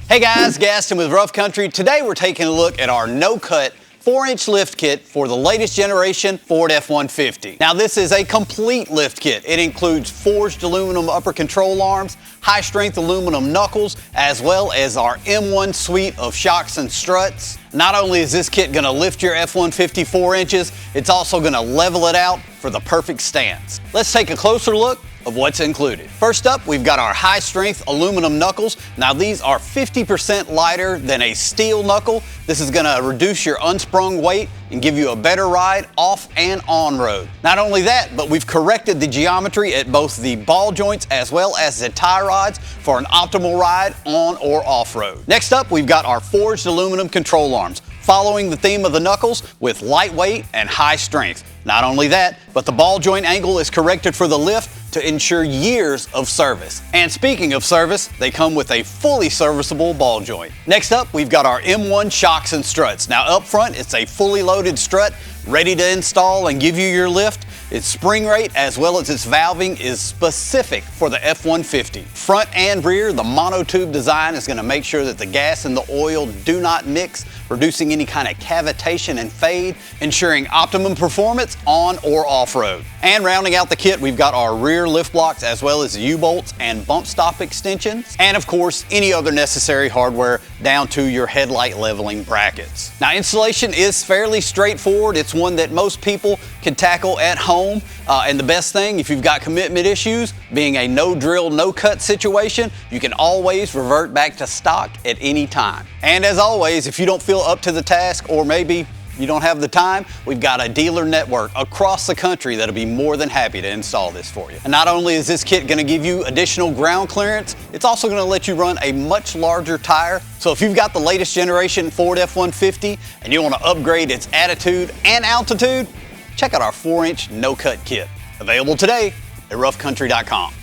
Hey guys, Gaston with Rough Country. Today we're taking a look at our no-cut 4-inch lift kit for the latest generation Ford F-150. Now this is a complete lift kit. It includes forged aluminum upper control arms, high-strength aluminum knuckles, as well as our M1 suite of shocks and struts. Not only is this kit gonna lift your F-150 4 inches, it's also gonna level it out for the perfect stance. Let's take a closer look of what's included. First up, we've got our high-strength aluminum knuckles. Now these are 50% lighter than a steel knuckle. This is gonna reduce your unsprung weight and give you a better ride off and on road. Not only that, but we've corrected the geometry at both the ball joints as well as the tie rods for an optimal ride on or off road. Next up, we've got our forged aluminum control arms, following the theme of the knuckles with lightweight and high strength. Not only that, but the ball joint angle is corrected for the lift to ensure years of service. And speaking of service, they come with a fully serviceable ball joint. Next up, we've got our M1 shocks and struts. Now up front, it's a fully loaded strut, ready to install and give you your lift. Its spring rate as well as its valving is specific for the F-150. Front and rear, the monotube design is gonna make sure that the gas and the oil do not mix, reducing any kind of cavitation and fade, ensuring optimum performance on or off road. And rounding out the kit, we've got our rear lift blocks as well as U-bolts and bump stop extensions, and of course any other necessary hardware down to your headlight leveling brackets. Now installation is fairly straightforward. It's one that most people can tackle at home, and the best thing, if you've got commitment issues, being a no drill, no cut situation, you can always revert back to stock at any time. And as always, if you don't feel up to the task, or maybe you don't have the time, we've got a dealer network across the country that'll be more than happy to install this for you. And not only is this kit gonna give you additional ground clearance, it's also gonna let you run a much larger tire. So if you've got the latest generation Ford F-150 and you wanna upgrade its attitude and altitude, check out our 4-inch no-cut kit. Available today at roughcountry.com.